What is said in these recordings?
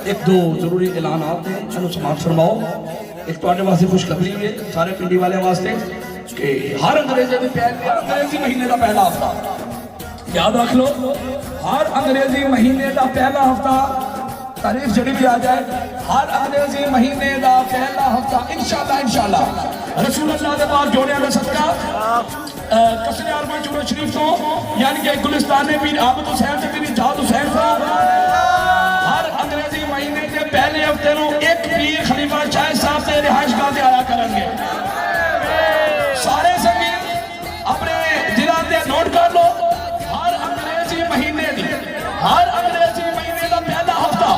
एक दो जरूरी ऐलानात हैं, चलो समाप्त फरमाओ। एक तो वास्ते खुशखबरी है सारे पिंडी वाले वास्ते कि हर अंग्रेजी महीने का पहला हफ्ता याद रख लो, हर अंग्रेजी महीने का पहला हफ्ता तारीख जड़ी भी आ जाए, हर अंग्रेजी महीने का पहला हफ्ता इंशाल्लाह रसूल अल्लाह के पास जोड़े का सदका कसरे आरमान चूरो शरीफ तो यानी कि गुलिस्तान पीर आबद हुसैन से पीर जाद हुसैन तो हर अंग्रेजी महीने के पहले हफ्ते को एक पीर खलीफा शाह साहब से रिहाइशगाह से आया करेंगे। सारे संगीत अपने दिलों से नोट कर लो, हर अंग्रेजी महीने का पहला हफ्ता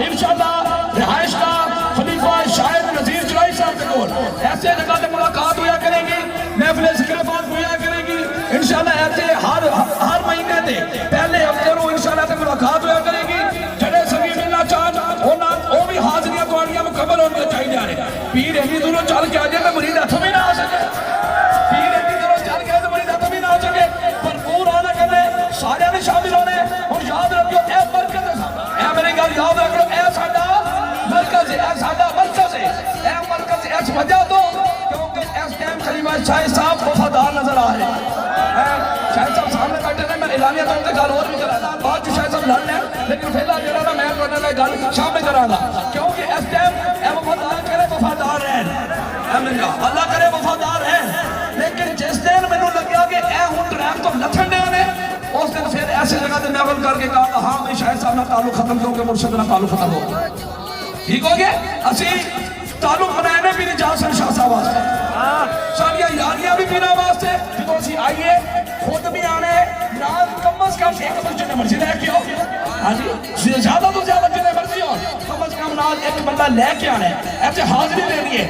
इंशाल्लाह रिहाइशगाह खलीफा शाह नजीर जुलाई साहब के कोल ऐसे जगह से मुलाकात हुआ करेगी, महफिल ज़िक्र-ए-बात हुआ करेगी इंशाल्लाह। ऐसे हर महीने के पहले हफ्ते को इंशाल्लाह से मुलाकात हुआ करेगी। जड़े सभी मिलना चाहन वो भी हाजिरियां तुहाड़ियां मुकम्मल होनी चाहिए। पीर इन्नी दूरों चल के आ जाए तो मरीज हथों भी ना आ सके, पीर इन्नी दूरों चल के तो मरीज हथों भी ना आ सके, भरपूर आना करने सारे ने शामिल होने। और याद रखियो ए बरकत है, मेरी गल याद रख लो, ए साडा मरकज है, ए साडा मरकज है, ए मरकज इस वजह तो क्योंकि इस टाइम खलीफा शाह साहब वफादार नजर आ रहे हैं। शाह साहब सामने बैठे ने, मैं एलानिया तौर पर गल और भी करा बाद शाह साहब लड़ लें, लेकिन फिलहाल जरा ना मैं करने लगा गल शामिल करांगा क्योंकि इस टाइम ए वफादार करे वफादार रहन, अल्लाह करे वफादार रहन। लेकिन जिस दिन मैनू लग्या कि ए हुण ट्रैक तो लथन दे ने, उस दिन फिर ऐसी जगह से महफिल करके कहा हाँ मैं शाह साहब ना ताल्लुक खत्म क्योंकि मुर्शिद ना ताल्लुक खत्म हो गया। ठीक हो गया, असी ताल्लुक बनाए ने पीर जासन शाह साहब वास्ते, सारिया यारियां भी पीर वास्ते। जो असी आइए खुद भी आने नाल कम अज कम एक जिन्ने मर्जी लैके आओ, हाँ जी ज्यादा तो ज्यादा जिन्ने मर्जी हो, कम अज कम नाल एक बंदा लैके आना है, ऐसे हाजिरी देनी है।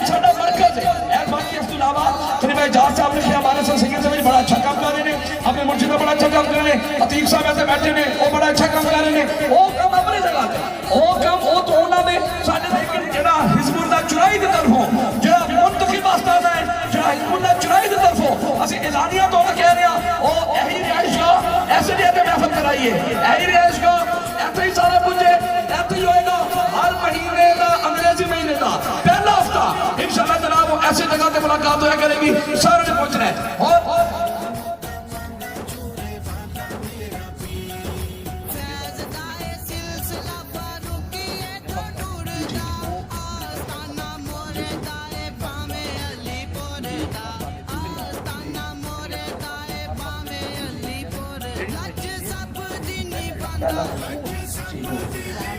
साडा मरकज है। बाकी इस अलावा खलीफा जाद साहब ने हमारे संगीत से बड़ा अच्छा काम कर रहे हैं, अपने मुर्शिद का बड़ा अच्छा काम कर रहे हैं। अतीक साहब ऐसे बैठे ने वो बड़ा अच्छा काम कर रहे हैं। वो काम अपनी जगह पे वो काम वो तो उन्होंने साडे लेकिन जेड़ा हिजबुल्लाह चुराई दी तरफों जेड़ा मुंतखब आस्ताना है, जेड़ा हिजबुल्लाह चुराई दी तरफों असि एलानिया तौर कह रहे हैं वो यही रिहाइशगाह ऐसे जगह पे महफिल कराइए, यही रिहाइशगाह ऐसे ही सारा कुछ है, ऐसे ही होएगा। हर महीने का अंग्रेजी महीने का पहला हफ्ता इंशाल्लाह जनाब वो ऐसे जगह पे मुलाकात होया करेगी, सारे ने पहुंचना है। और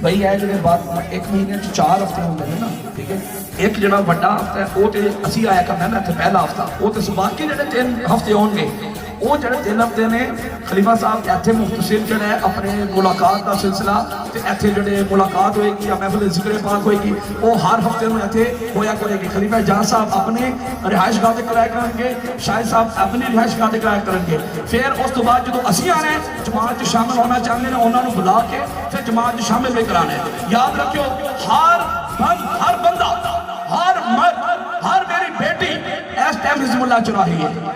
भाई है जो बात एक महीने 4 हफ्ते होंगे ना, ठीक है। एक जो बड़ा हफ्ता है वो तो असी आया करना ना पहला हफ्ता, वो तो बाकी जो 3 हफ्ते होंगे वो जो 3 हफ्ते ने खलीफा साहब इतने मुख्तसिर जो है अपने मुलाकात का सिलसिला इतने जो मुलाकात होएगी या महफिल ज़िक्र-ए-बात होएगी वो हर हफ्ते में इतने होया करेगी। खलीफा जाद साहब अपने रिहाइशगाह से कराया करेंगे, शाह साहब अपनी रिहाइशगाह से कराया करेंगे। फिर उस तो बाद जो असी आना है जमात शामिल होना चाहते हैं उन्होंने बुला के फिर जमात शामिल भी कराना है। याद रखियो हर बंदा हर मर्द हर मेरी बेटी इस टाइम हिजबुल्लाह चुरा रही है।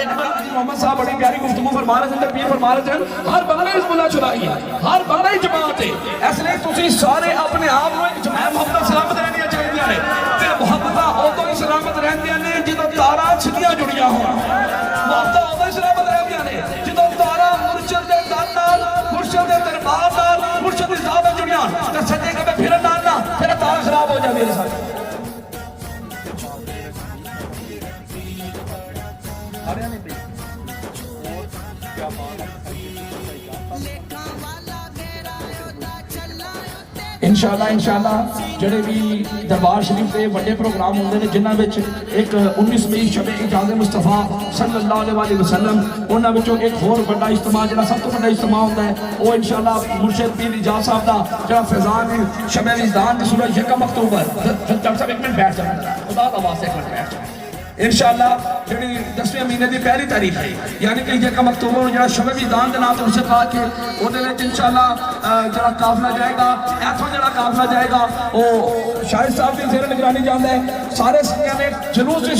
एक मोहम्मद साहब बड़ी प्यारी गुफ्तगू फरमा रहे थे, पीर फरमा रहे थे हर बंदा हिजबुल्लाह चुराई है, हर बंदा ही जमात है। इसलिए तुसी सारे अपने आप को एक जमात मोहब्बत सलामत रहनी चाहिए ने ते मोहब्बत उदों ही सलामत रहंदियां ने ਜਦੋਂ ਤਾਰਾਂ ਸਿੱਧੀਆਂ ਜੁੜੀਆਂ ਹੋਣ। मोहब्बत उदों ही सलामत रहंदियां ने ਜਦੋਂ ਤਾਰਾਂ मुर्शिद दे दर नाल मुर्शिद दे दरबार नाल मुर्शिद दी ज़ात नाल जुड़ियां ते सच्चे कदे फिरन नाल ना फिर तार खराब हो जांदी है सारी। इंशाल्लाह जेडे भी दरबार शरीफ के बड़े प्रोग्राम होंगे ने जिन्हां विच एक 19 मई शबे इजाज़े मुस्तफा सल्लल्लाहु अलैहि वसल्लम उन्हां विचों एक होर बड़ा इज्तिमा जिहड़ा सब तो बड़ा इज्तिमा होंदा है वो इंशाल्लाह मुर्शिद पीर इजाज़ साहब दा जिहड़ा फैज़ान है शबे रिज़वान दी सूरत 1 अक्तूबर डॉक्टर साहब एक मिनट बैठ जाओ खुदा दा वास्ते एक मिनट बैठ जाओ। इंशाल्लाह जी 10वें महीने की पहली तारीख है यानी कि 1 अक्तूबर जो शबे रिज़वान के नाम से मुर्शिद पा के वो इंशाल्लाह जरा काफिला जाएगा इतों जरा काफिला जाएगा वो शाहिद साहब की जेर निगरानी जाता है। सारे सिंगर ने जुलूस की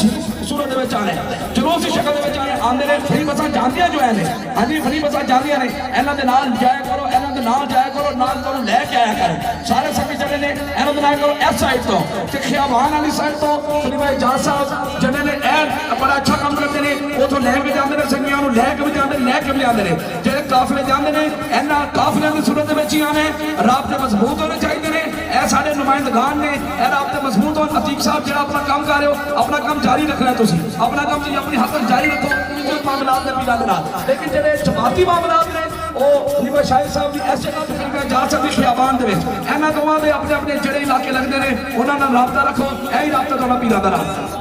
सूरत में आने जुलूस की शक्ल में आने फ्री बसा जानिया जो है हाँ जी फ्री बसा जानिया ने इन्हों के नाल जाया करो इन्हों ਤੇ ਨਾਲ ਜਾਇਆ ਕਰੋ, ਨਾਲ ਤੁਹਾਨੂੰ ਲੈ ਕੇ ਆਇਆ ਕਰੋ। ਸਾਰੇ ਸੰਗੀ ਜਿਹੜੇ ਨੇ ਇਹਨਾਂ ਦੇ ਨਾਲ ਕਰੋ ਇਸ ਸਾਈਡ ਤੋਂ ਤੇ ਖਿਆਵਾਨ ਵਾਲੀ ਸਾਈਡ ਤੋਂ ਖਲੀਫਾ ਇਜਾਜ਼ ਸਾਹਿਬ ਜਿਹੜੇ ਨੇ ਇਹ ਬੜਾ ਅੱਛਾ ਕੰਮ ਕਰਦੇ ਨੇ, ਉਥੋਂ ਲੈ ਕੇ ਜਾਂਦੇ ਨੇ ਸੰਗੀਆਂ ਨੂੰ, ਲੈ ਕੇ ਵੀ ਜਾਂਦੇ ਨੇ, ਲੈ ਕੇ ਵੀ ਆਉਂਦੇ ਨੇ। ਜਿਹੜੇ ਕਾਫਲੇ ਜਾਂਦੇ ਨੇ ਇਹਨਾਂ ਕਾਫਲਿਆਂ ਦੀ ਸੂਰਤ ਦੇ ਵਿੱਚ ਹੀ ਆਣੇ, ਰਾਬਤੇ ਮਜ਼ਬੂਤ ਹੋਣੇ ਚਾਹੀਦੇ ਨੇ। ਇਹ ਸਾਡੇ ਨੁਮਾਇੰਦਗਾਨ ਨੇ, ਇਹ ਰਾਬਤੇ ਮਜ਼ਬੂਤ ਹੋਣ। ਅਤੀਕ ਸਾਹਿਬ ਜਿਹੜਾ ਆਪਣਾ ਕੰਮ ਕਰ ਰਹੇ ਹੋ, ਆਪਣਾ ਕੰਮ ਜਾਰੀ ਰੱਖਣਾ, ਤੁਸੀਂ ਆਪਣਾ ਕੰਮ ਜੀ ਆਪਣੀ ਹੱਥ ਜਾਰੀ ਰੱਖੋ ਕੋਈ ਮਾਮਲਾਤ ਦੇ ਪੀਰਾਂ ਦੇ ਨਾਲ। ਲੇਕਿਨ ਜਿਹੜੇ ਜਮਾਤੀ ਮਾਮਲਾਤ ਨੇ ਉਹ ਖਲੀਫਾ ਸ਼ਾਹਿਦ ਸਾਹਿਬ ਦੀ ਇਸ ਜਗ੍ਹਾ ਤੇ ਖਲੀਫਾ ਇਜਾਜ਼ ਸਾਹਿਬ ਦੀ ਖਿਆਬਾਨ ਦੇ ਵਿੱਚ ਇਹਨਾਂ ਦੋਵਾਂ ਦੇ ਆਪਣੇ ਆਪਣੇ ਜਿਹੜੇ ਇਲਾਕੇ ਲੱਗਦੇ ਨੇ ਉਹਨਾਂ ਨਾਲ ਰਾਬਤਾ ਰੱਖੋ। ਇਹ ਹੀ ਰਾਬਤਾ ਤੁਹਾਡਾ ਪੀਰਾਂ ਦਾ ਰਾਬਤਾ।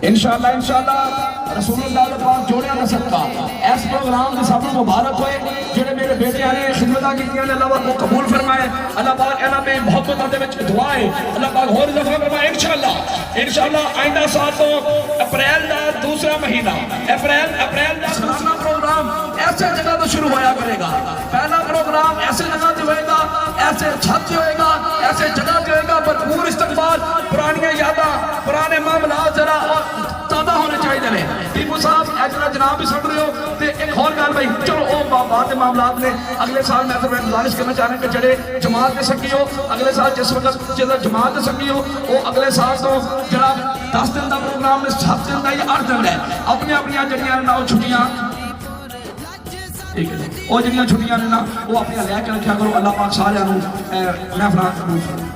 इंशाअल्लाह इंशाअल्लाह रसूलुल्लाह दे पाक जोड़ियां दा सदका इस प्रोग्राम दी सब मुबारक होए। जेड़े मेरे बेटियां ने खिदमतां कीतियां ने, अल्लाह को कबूल फरमाए। अल्लाह पाक इन्हां दे मोहब्बतां दे विच दुआ है, अल्लाह पाक होर दफा फरमाए। इंशाअल्लाह इंशाअल्लाह आइंदा साल तो अप्रैल दा दूसरा महीना, अप्रैल दा दूसरा प्रोग्राम ऐसे जगह तो शुरू होया करेगा। पहला प्रोग्राम ऐसे जगह ते होएगा, ऐसे छत ते होएगा, ऐसे जगह ते होएगा। भरपूर इस्तकबाल, पुरानियां यादां, पुराने मामलात जरा ताज़ा होने चाहिए ने। टीपू साहब ऐसा जनाब भी सुन रहे हो तो एक और गल भाई, चलो वो बात के मामलात ने अगले साल मैं तो गुजारिश करना चाह रहा कि जड़े जमात के संगी हो अगले साल जिस वक्त जो जमात के संगी हो वो अगले साल तो जरा 10 दिन का प्रोग्राम 7 दिन का या 8 दिन है अपनी अपनी जड़ियां ना छुट्टियां, ठीक है जी, वो जड़ियां छुट्टियां ने ना वो अपनी लैके रखा करो। अल्लाह पाक सारियां महफिल कबूल फरमाए।